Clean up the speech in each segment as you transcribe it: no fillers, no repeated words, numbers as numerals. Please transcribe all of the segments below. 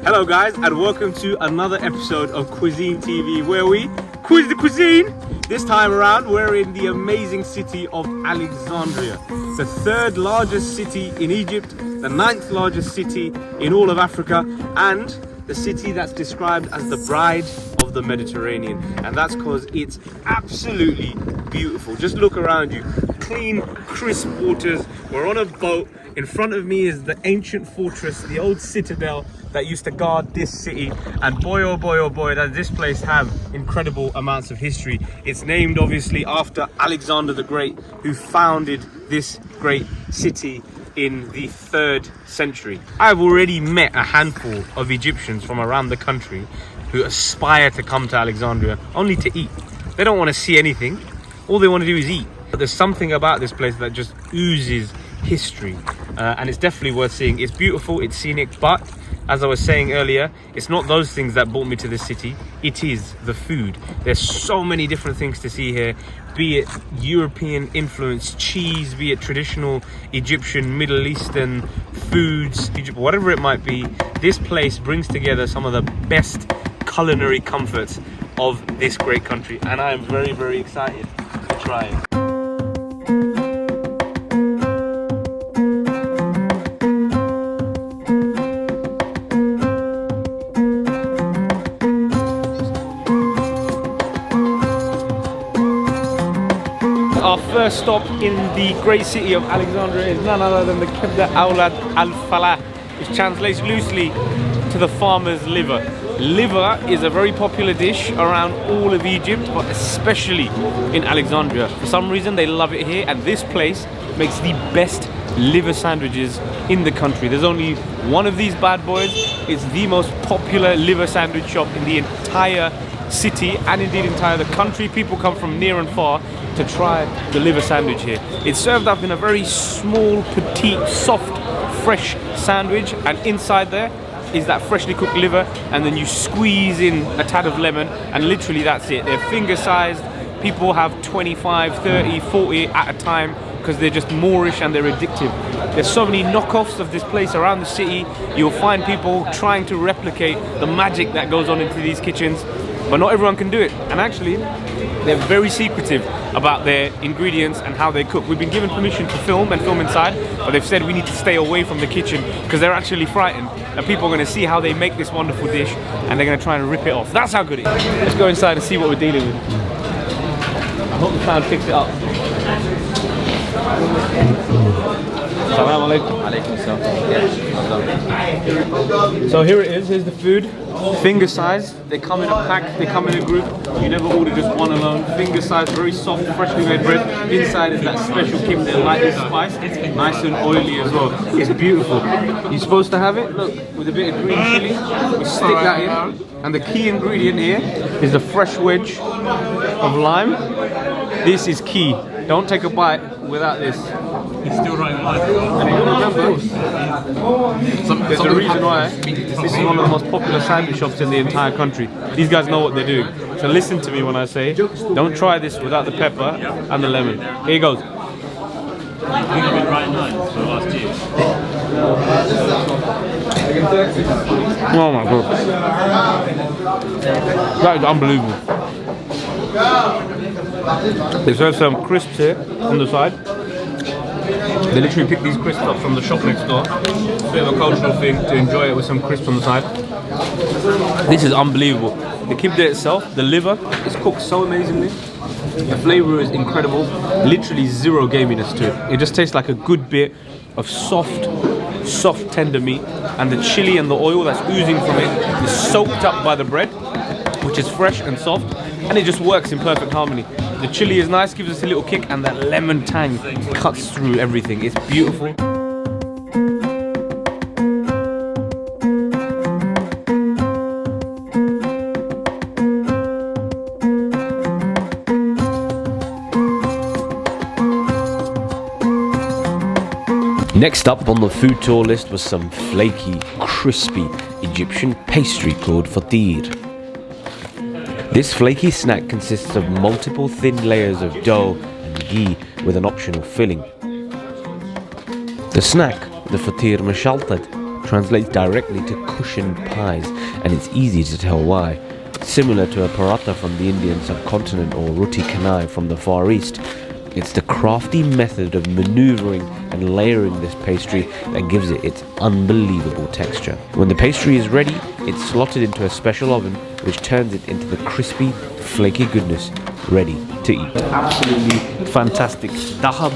Hello guys, and welcome to another episode of Quizine TV, where we quiz the cuisine. This time around we're in the amazing city of Alexandria, the third largest city in Egypt, the 9th largest city in all of Africa, and the city that's described as the bride of the Mediterranean. And that's because it's absolutely beautiful. Just look around you, clean, crisp waters. We're on a boat. In front of me is the ancient fortress, the old citadel that used to guard this city. And boy, oh boy, does this place have incredible amounts of history. It's named obviously after Alexander the Great, who founded this great city in the 3rd century. I've already met a handful of Egyptians from around the country who aspire to come to Alexandria only to eat. They don't want to see anything. All they want to do is eat. But there's something about this place that just oozes history, and it's definitely worth seeing. It's beautiful, it's scenic, but as I was saying earlier, it's not those things that brought me to this city. It is the food. There's so many different things to see here, be it European influenced cheese, be it traditional Egyptian, Middle Eastern foods, Egypt, whatever it might be. This place brings together some of the best culinary comforts of this great country, and I am very, very excited to try it. Our first stop in the great city of Alexandria is none other than the Kibde al-Falah, which translates loosely to the farmer's liver. Liver is a very popular dish around all of Egypt, but especially in Alexandria. For some reason they love it here, and this place makes the best liver sandwiches in the country. There's only one of these bad boys. It's the most popular liver sandwich shop in the entire city, and indeed entire the country. People come from near and far to try the liver sandwich here. It's served up in a very small, petite, soft, fresh sandwich, and inside there is that freshly cooked liver, and then you squeeze in a tad of lemon, and literally that's it. They're finger sized. People have 25, 30, 40 at a time because they're just Moorish and they're addictive. There's so many knockoffs of this place around the city. You'll find people trying to replicate the magic that goes on into these kitchens, but not everyone can do it. And actually, they're very secretive about their ingredients and how they cook. We've been given permission to film inside, but they've said we need to stay away from the kitchen because they're actually frightened that people are going to see how they make this wonderful dish and they're going to try and rip it off. That's how good it is. Let's go inside and see what we're dealing with. I hope the clown picks it up. Assalamu alaikum. So here it is, here's the food. Finger size, they come in a pack, they come in a group. You never order just one alone. Finger size, very soft, freshly made bread. Inside is that special Kibde, lightly spiced. It's nice and oily as well. It's beautiful. You're supposed to have it, look, with a bit of green chilli. We stick that in. And the key ingredient here is the fresh wedge of lime. This is key. Don't take a bite without this. He's still writing live. And you remember, there's a reason why this is one of the most popular sandwich shops in the entire country. These guys know what they're doing. So listen to me when I say, don't try this without the pepper and the lemon. Here goes. I think you've been writing lines for the last year. Oh my god. That is unbelievable. They serve some crisps here on the side. They literally pick these crisps up from the shop next door. It's a bit of a cultural thing to enjoy it with some crisps on the side. This is unbelievable. The kibde itself, the liver, is cooked so amazingly. The flavour is incredible. Literally zero gaminess to it. It just tastes like a good bit of soft tender meat, and the chilli and the oil that's oozing from it is soaked up by the bread, which is fresh and soft, and it just works in perfect harmony. The chili is nice, gives us a little kick, and that lemon tang cuts through everything. It's beautiful. Next up on the food tour list was some flaky, crispy Egyptian pastry called Fatir. This flaky snack consists of multiple thin layers of dough and ghee with an optional filling. The snack, the Fatir Mashaltad, translates directly to cushioned pies, and it's easy to tell why. Similar to a paratha from the Indian subcontinent or roti canai from the Far East, it's the crafty method of maneuvering and layering this pastry that gives it its unbelievable texture. When the pastry is ready, it's slotted into a special oven which turns it into the crispy, flaky goodness ready to eat. Absolutely fantastic dahab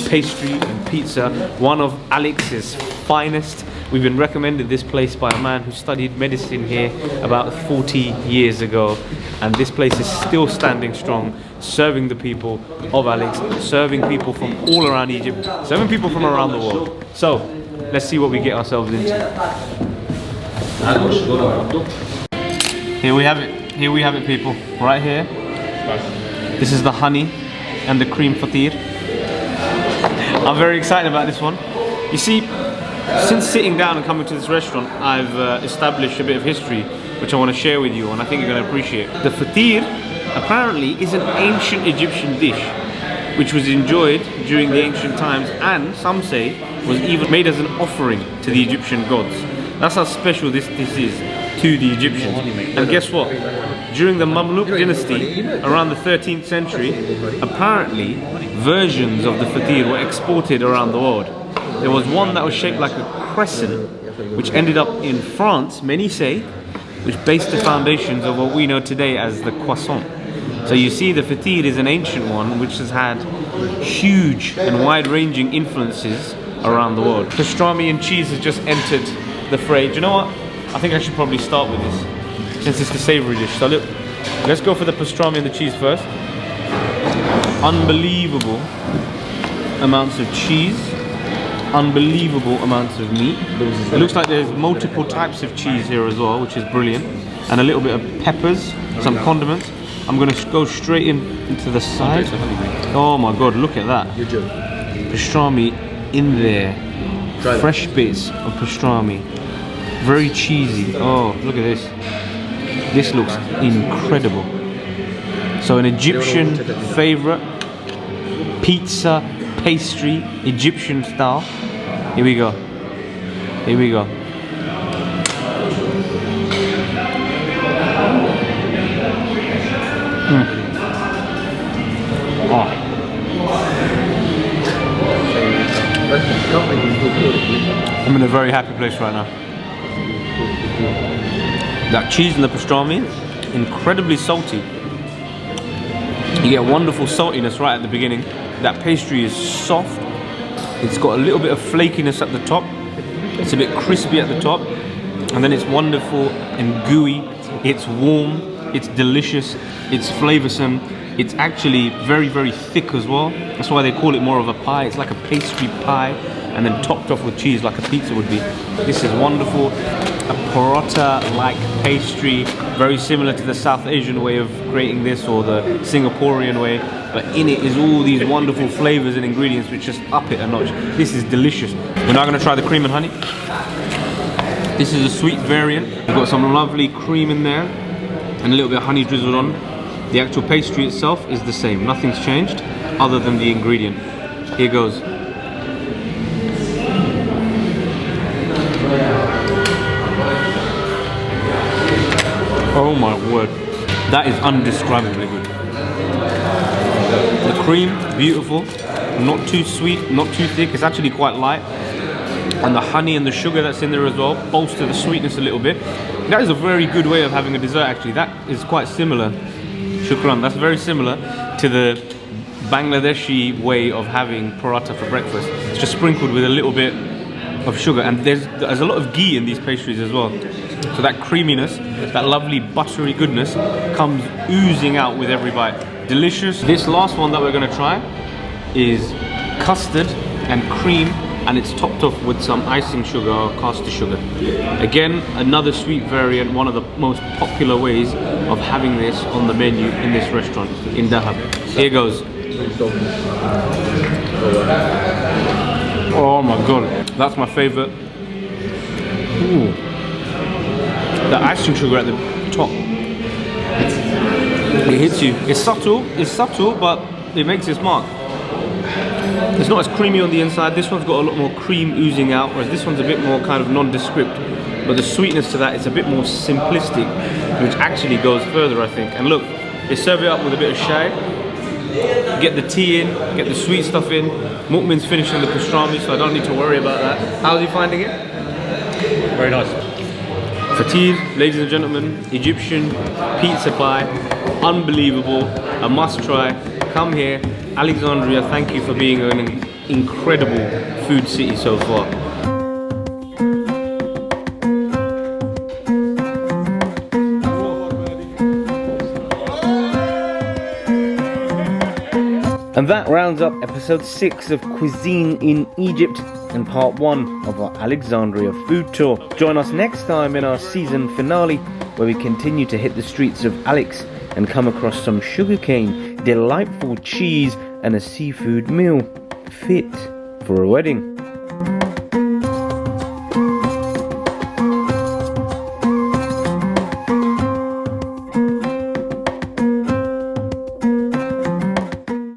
pastry and pizza, one of Alex's finest. We've been recommended this place by a man who studied medicine here about 40 years ago, and this place is still standing strong, serving the people of Alex, serving people from all around Egypt, serving people from around the world. So let's see what we get ourselves into. Here we have it. Here we have it, people. Right here. This is the honey and the cream fatir. I'm very excited about this one. You see, since sitting down and coming to this restaurant, I've established a bit of history which I want to share with you, and I think you're going to appreciate. The fatir apparently is an ancient Egyptian dish which was enjoyed during the ancient times, and some say was even made as an offering to the Egyptian gods. That's how special this is to the Egyptians. And guess what? During the Mamluk dynasty, around the 13th century, apparently versions of the fatir were exported around the world. There was one that was shaped like a crescent, which ended up in France, many say, which based the foundations of what we know today as the croissant. So you see, the fatir is an ancient one which has had huge and wide-ranging influences around the world. Pastrami and cheese has just entered the fray. Do you know what? I think I should probably start with this, since it's the savoury dish. So look, let's go for the pastrami and the cheese first. Unbelievable amounts of cheese, unbelievable amounts of meat. It looks like there's multiple types of cheese here as well, which is brilliant, and a little bit of peppers, some condiments. I'm going to go straight into the side. Oh my god, look at that. Pastrami in there. Fresh bits of pastrami. Very cheesy. Oh, look at this. This looks incredible. So an Egyptian favorite pizza, pastry, Egyptian style. Here we go. Here we go. Oh. I'm in a very happy place right now. That cheese and the pastrami, incredibly salty. You get a wonderful saltiness right at the beginning. That pastry is soft. It's got a little bit of flakiness at the top. It's a bit crispy at the top. And then it's wonderful and gooey. It's warm. It's delicious. It's flavoursome. It's actually very, very thick as well. That's why they call it more of a pie. It's like a pastry pie, and then topped off with cheese like a pizza would be. This is wonderful. A paratha-like pastry, very similar to the South Asian way of creating this, or the Singaporean way. But in it is all these wonderful flavours and ingredients which just up it a notch. This is delicious. We're now going to try the cream and honey. This is a sweet variant. We've got some lovely cream in there, and a little bit of honey drizzled on. The actual pastry itself is the same. Nothing's changed other than the ingredient. Here goes. Oh my word. That is undescribably good. The cream, beautiful. Not too sweet, not too thick. It's actually quite light. And the honey and the sugar that's in there as well bolster the sweetness a little bit. That is a very good way of having a dessert actually. That is quite similar. Shukran, that's very similar to the Bangladeshi way of having paratha for breakfast. It's just sprinkled with a little bit of sugar, and there's a lot of ghee in these pastries as well. So that creaminess, that lovely buttery goodness comes oozing out with every bite. Delicious. This last one that we're going to try is custard and cream, and it's topped off with some icing sugar or caster sugar. Again, another sweet variant, one of the most popular ways of having this on the menu in this restaurant in Dahab. Here goes. Oh my god, that's my favorite. Ooh. The icing sugar at the top. It hits you. It's subtle, but it makes its mark. It's not as creamy on the inside. This one's got a lot more cream oozing out, whereas this one's a bit more kind of nondescript. But the sweetness to that is a bit more simplistic, which actually goes further, I think. And look, they serve it up with a bit of shy. Get the tea in, get the sweet stuff in. Mu'min's finishing the pastrami, so I don't need to worry about that. How's he finding it? Very nice. Fatir, ladies and gentlemen, Egyptian pizza pie, unbelievable, a must try. Come here, Alexandria, thank you for being an incredible food city so far. And that rounds up episode 6 of Cuisine in Egypt and part 1 of our Alexandria food tour. Join us next time in our season finale, where we continue to hit the streets of Alex and come across some sugarcane, delightful cheese and a seafood meal fit for a wedding.